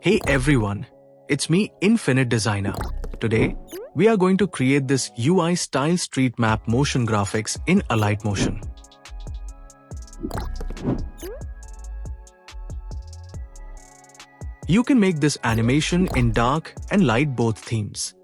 Hey everyone, it's me Infinite Designer. Today, we are going to create this UI style street map motion graphics in Alight Motion. You can make this animation in dark and light both themes.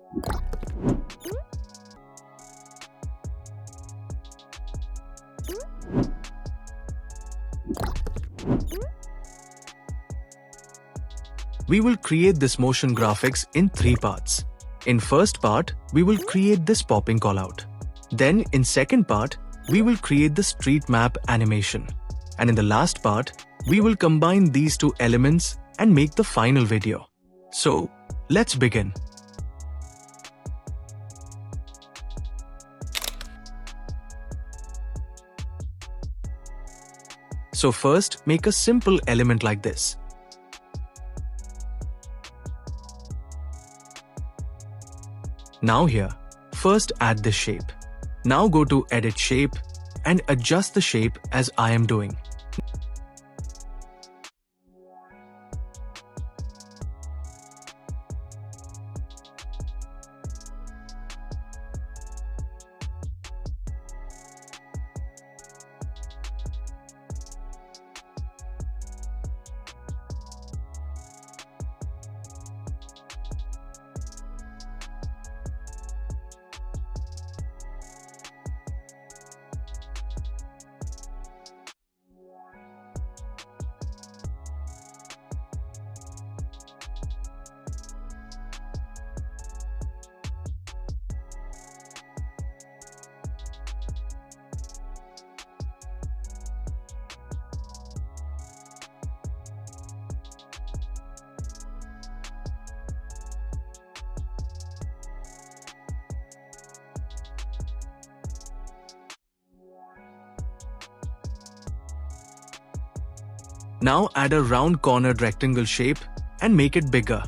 We will create this motion graphics in 3 parts. In first part, we will create this popping callout. Then in second part, we will create the street map animation. And in the last part, we will combine these 2 elements and make the final video. So, let's begin. So first, make a simple element like this. Now here, first add this shape. Now go to Edit Shape and adjust the shape as I am doing. Now add a round cornered rectangle shape and make it bigger.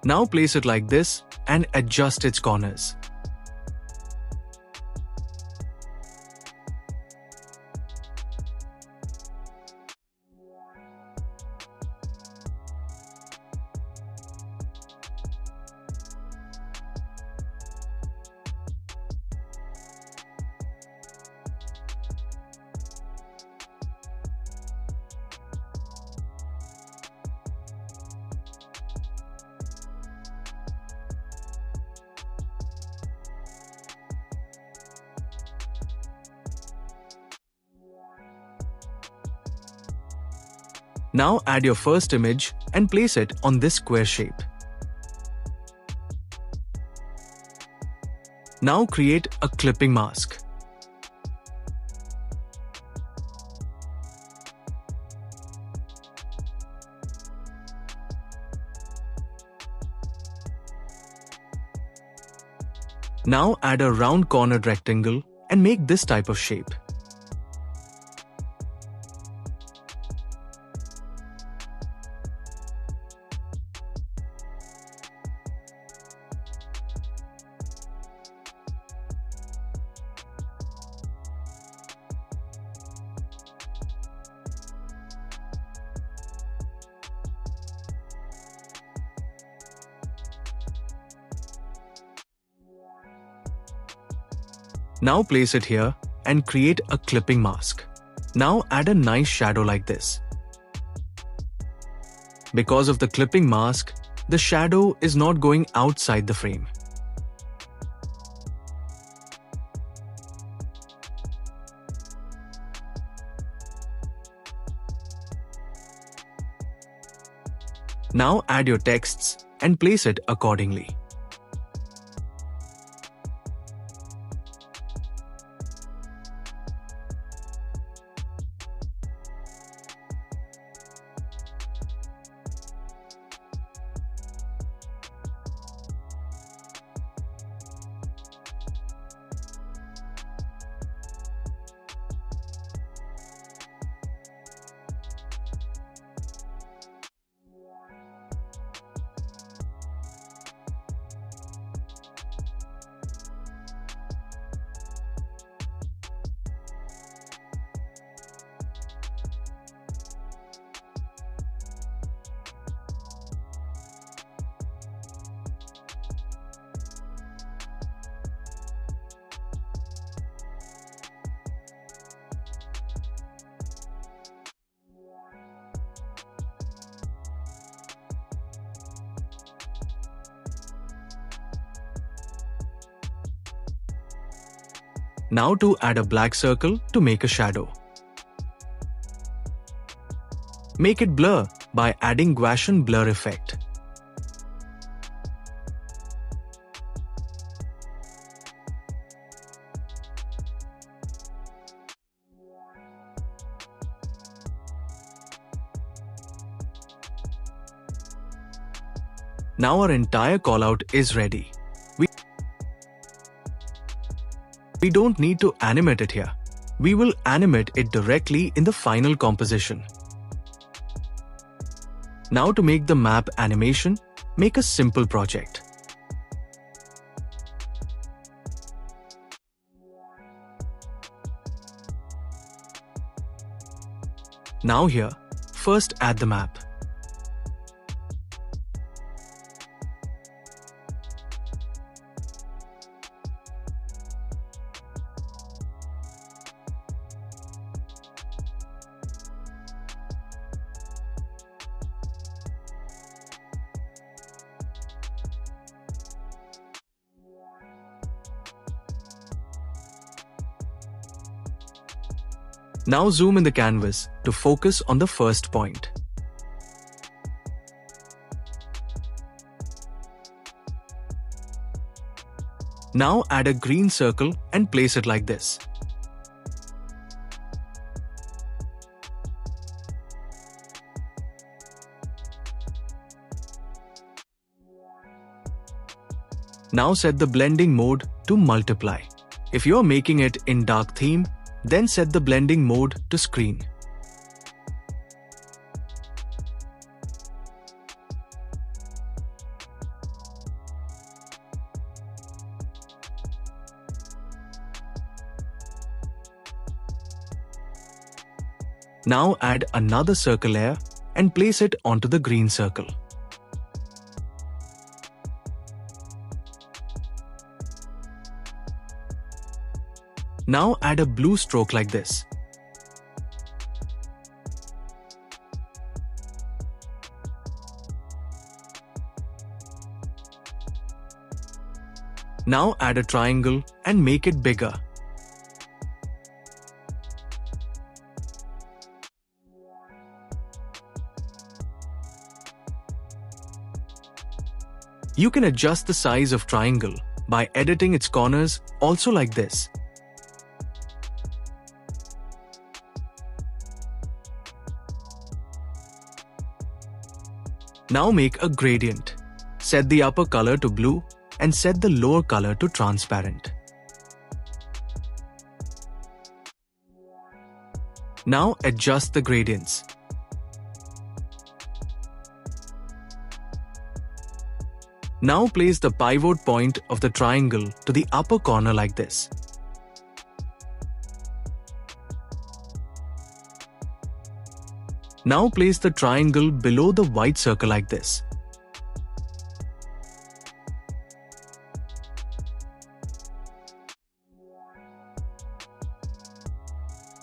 Now place it like this and adjust its corners. Now add your first image and place it on this square shape. Now create a clipping mask. Now add a round cornered rectangle and make this type of shape. Now place it here and create a clipping mask. Now add a nice shadow like this. Because of the clipping mask, the shadow is not going outside the frame. Now add your texts and place it accordingly. Now to add a black circle to make a shadow. Make it blur by adding Gaussian blur effect. Now our entire callout is ready. We don't need to animate it here. We will animate it directly in the final composition. Now to make the map animation, make a simple project. Now here, first add the map. Now zoom in the canvas to focus on the first point. Now add a green circle and place it like this. Now set the blending mode to multiply. If you are making it in dark theme, then set the blending mode to screen. Now add another circle layer and place it onto the green circle. Now add a blue stroke like this. Now add a triangle and make it bigger. You can adjust the size of triangle by editing its corners also like this. Now make a gradient. Set the upper color to blue and set the lower color to transparent. Now adjust the gradients. Now place the pivot point of the triangle to the upper corner like this. Now place the triangle below the white circle like this.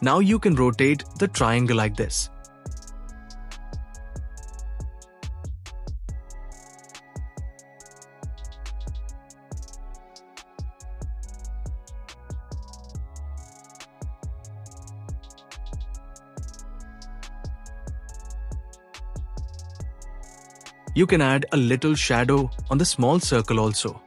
Now you can rotate the triangle like this. You can add a little shadow on the small circle also.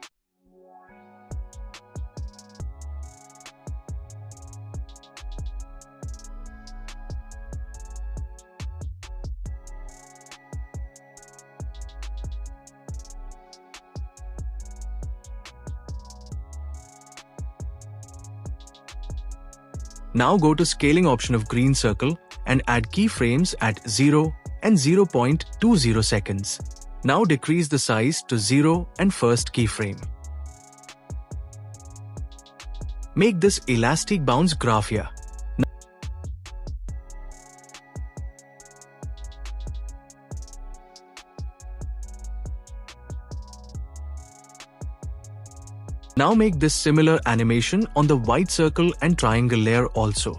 Now go to scaling option of green circle and add keyframes at 0 and 0.20 seconds. Now decrease the size to 0 and first keyframe. Make this elastic bounce graph here. Now make this similar animation on the white circle and triangle layer also.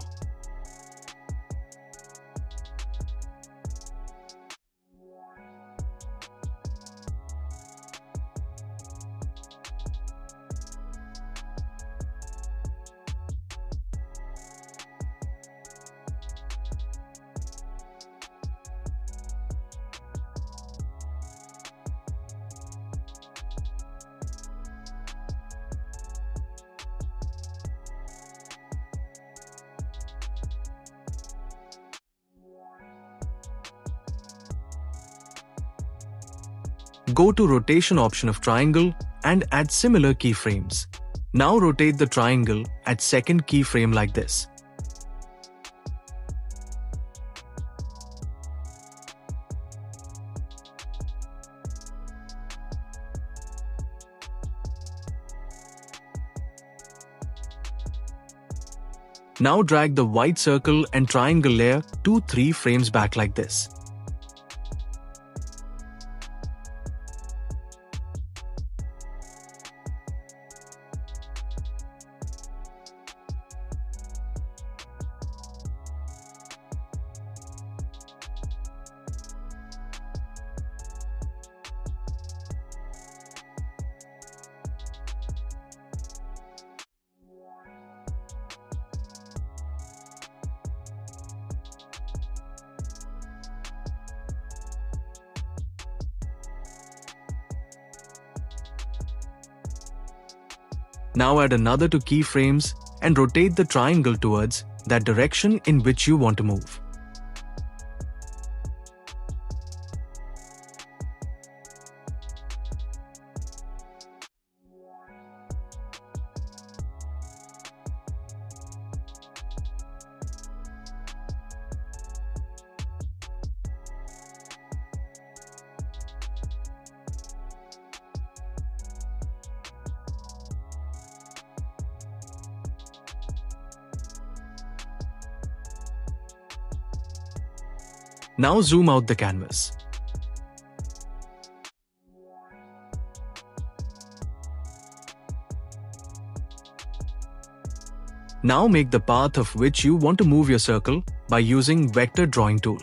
go to rotation option of triangle and add similar keyframes. Now rotate the triangle at second keyframe like this. Now drag the white circle and triangle layer 2-3 frames back like this. Now add another 2 keyframes and rotate the triangle towards that direction in which you want to move. Now zoom out the canvas. Now make the path of which you want to move your circle by using vector drawing tool.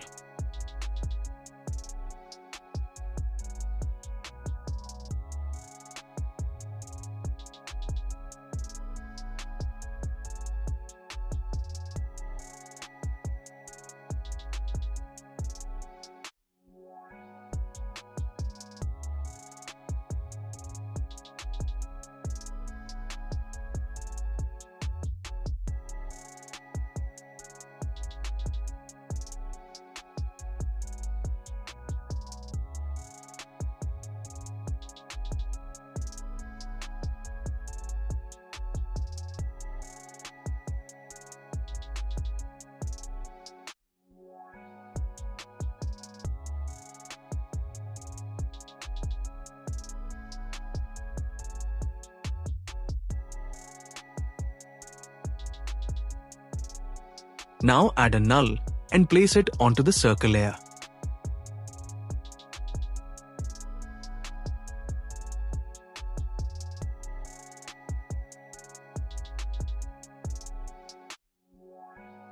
Now add a null and place it onto the circle layer.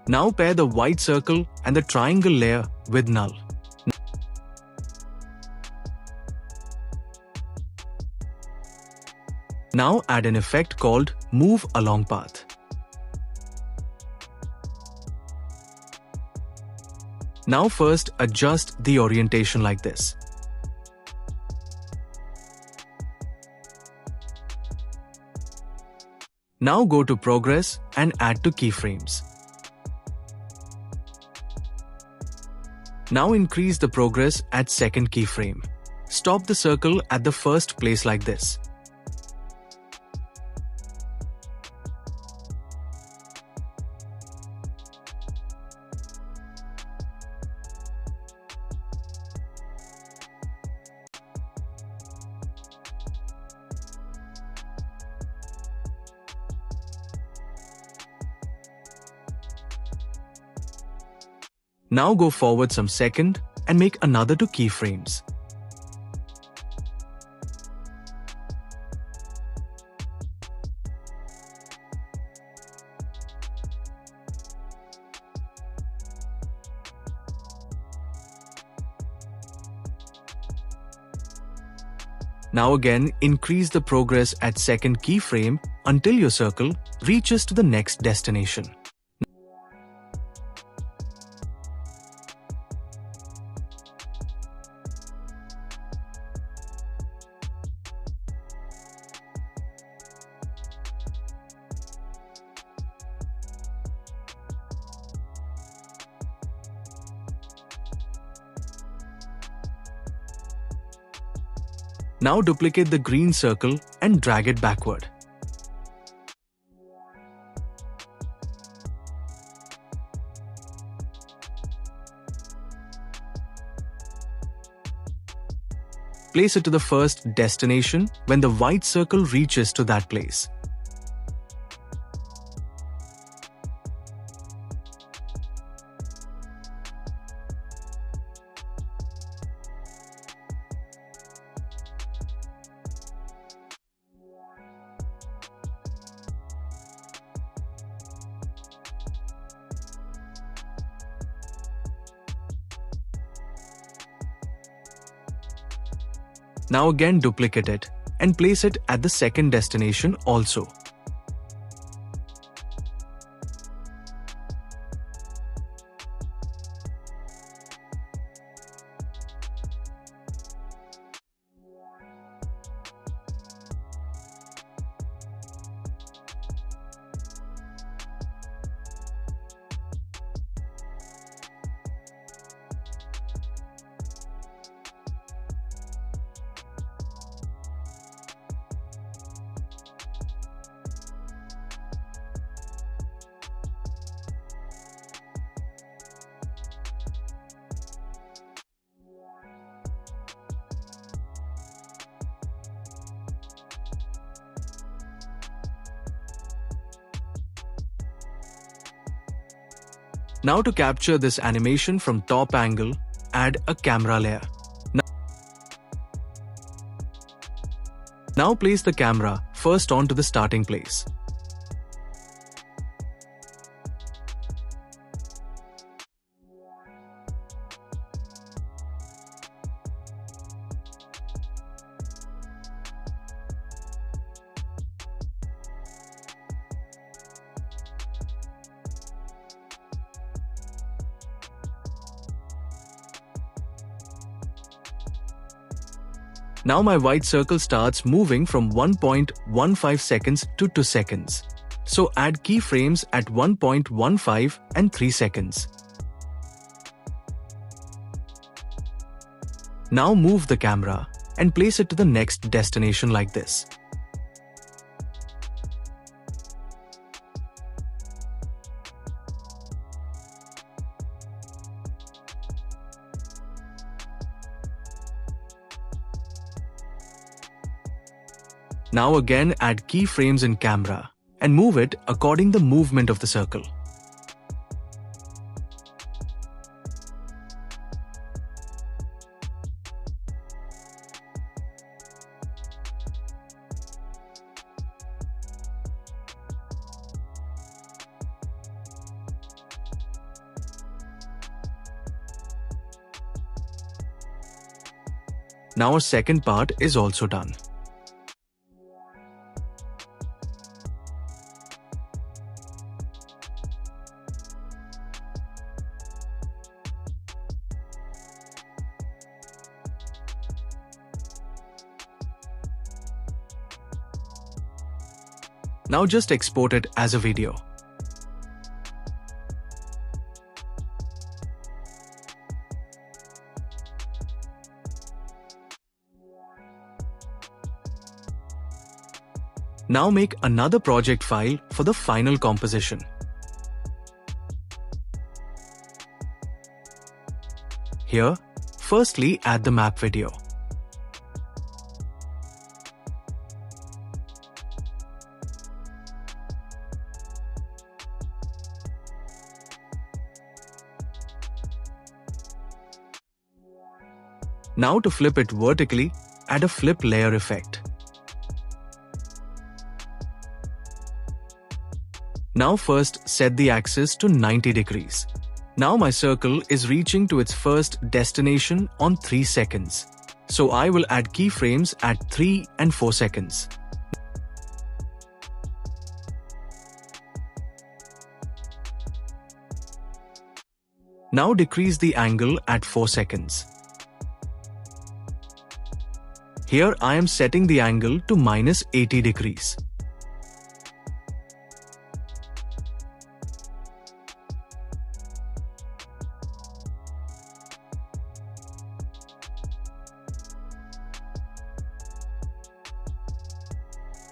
Now pair the white circle and the triangle layer with null. Now add an effect called Move Along Path. Now first adjust the orientation like this. Now go to Progress and add to keyframes. Now increase the progress at second keyframe. Stop the circle at the first place like this. Now go forward some second and make another 2 keyframes. Now again increase the progress at second keyframe until your circle reaches to the next destination. Now duplicate the green circle and drag it backward. Place it to the first destination when the white circle reaches to that place. Now again duplicate it and place it at the second destination also. Now to capture this animation from top angle, add a camera layer. Now place the camera first onto the starting place. Now my white circle starts moving from 1.15 seconds to 2 seconds. So add keyframes at 1.15 and 3 seconds. Now move the camera and place it to the next destination like this. Now again add keyframes in camera and move it according the movement of the circle. Now our second part is also done. Now just export it as a video. Now make another project file for the final composition. Here, firstly add the map video. Now to flip it vertically, add a flip layer effect. Now first set the axis to 90 degrees. Now my circle is reaching to its first destination on 3 seconds. So I will add keyframes at 3 and 4 seconds. Now decrease the angle at 4 seconds. Here I am setting the angle to -80 degrees.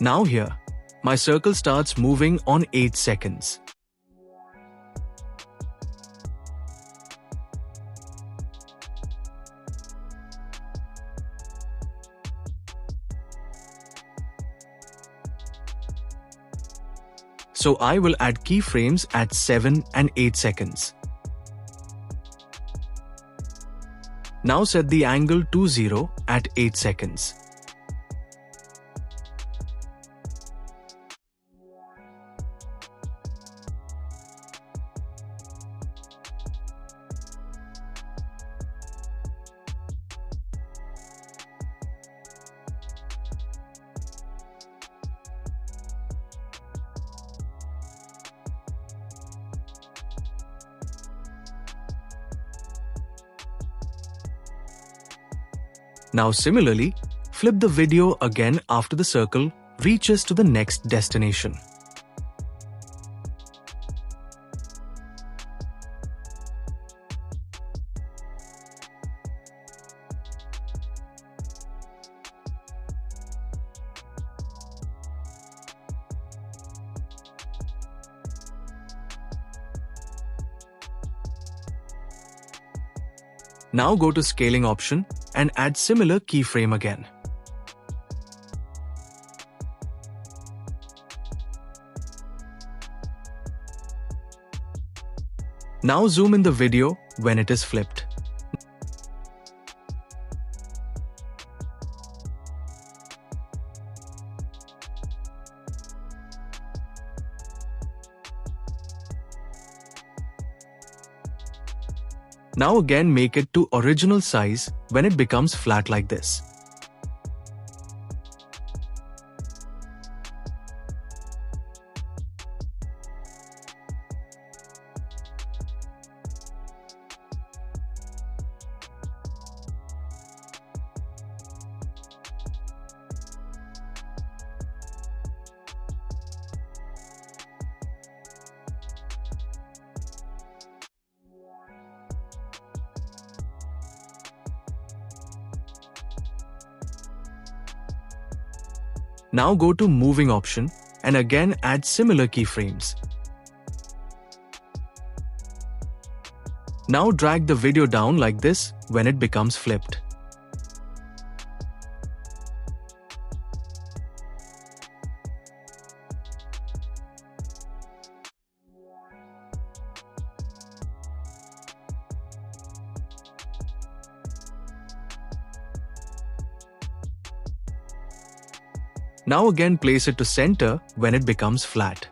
Now here, my circle starts moving on 8 seconds. So I will add keyframes at 7 and 8 seconds. Now set the angle to 0 at 8 seconds. Now similarly, flip the video again after the circle reaches to the next destination. Now go to scaling option and add similar keyframe again. Now zoom in the video when it is flipped. Now again make it to original size when it becomes flat like this. Now go to moving option and again add similar keyframes. Now drag the video down like this when it becomes flipped. Now again place it to center when it becomes flat.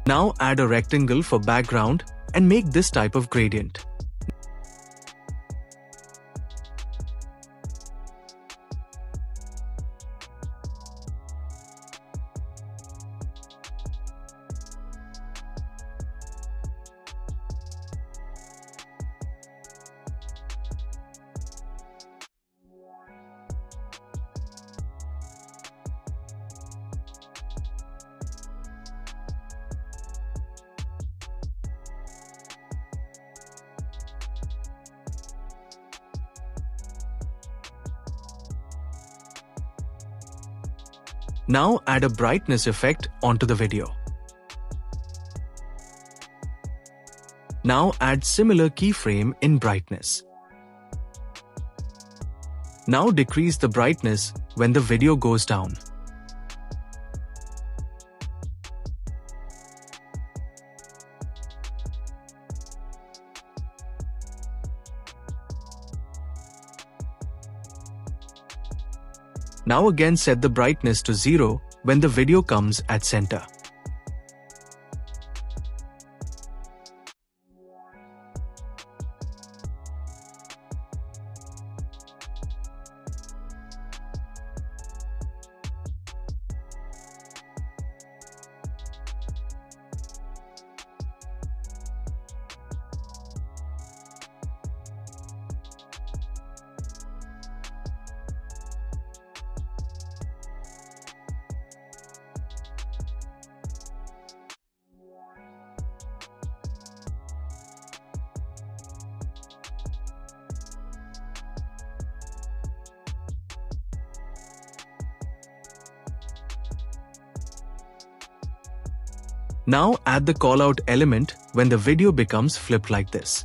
Now add a rectangle for background and make this type of gradient. Now add a brightness effect onto the video. Now add similar keyframe in brightness. Now decrease the brightness when the video goes down. Now again set the brightness to 0 when the video comes at center. Now add the callout element when the video becomes flipped like this.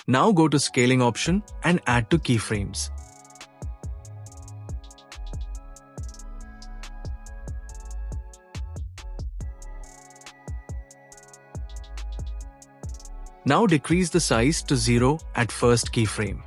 Now go to Scaling option and add to keyframes. Now decrease the size to 0 at first keyframe.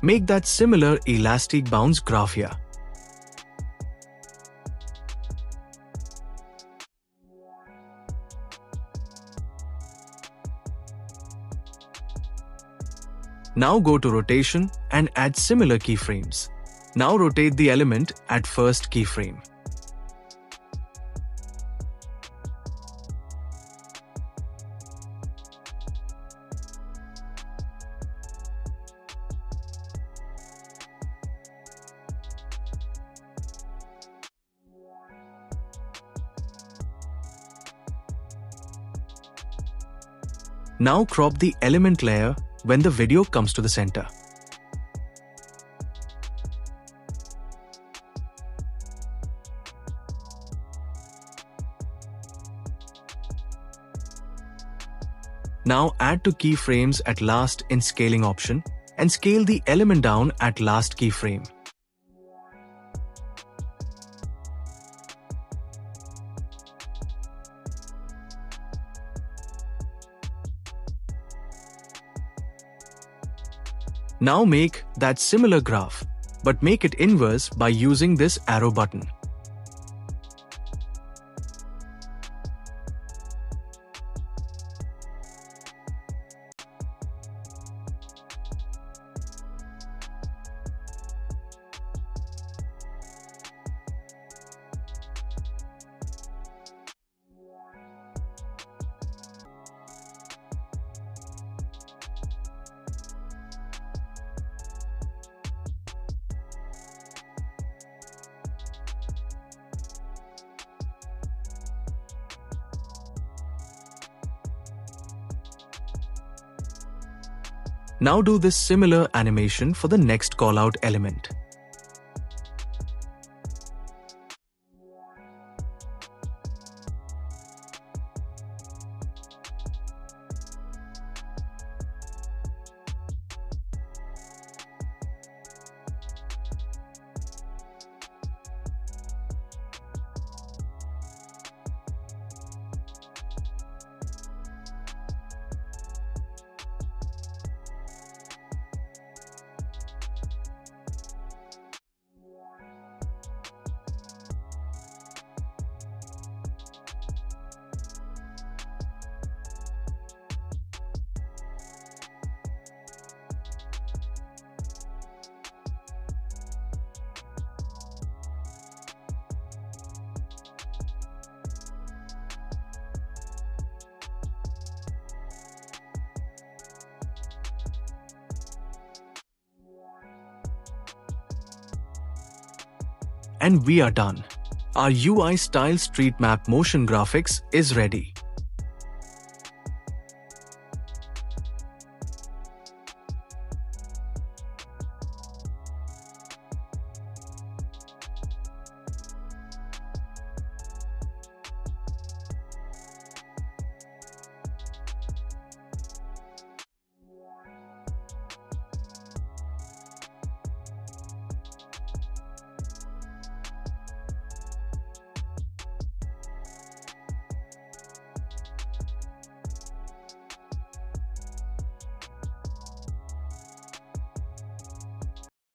Make that similar elastic bounce graph here. Now go to rotation and add similar keyframes. Now rotate the element at first keyframe. Now crop the element layer when the video comes to the center. Now add to keyframes at last in Scaling option and scale the element down at last keyframe. Now make that similar graph, but make it inverse by using this arrow button. Now do this similar animation for the next callout element. and we are done. Our UI style street map motion graphics is ready.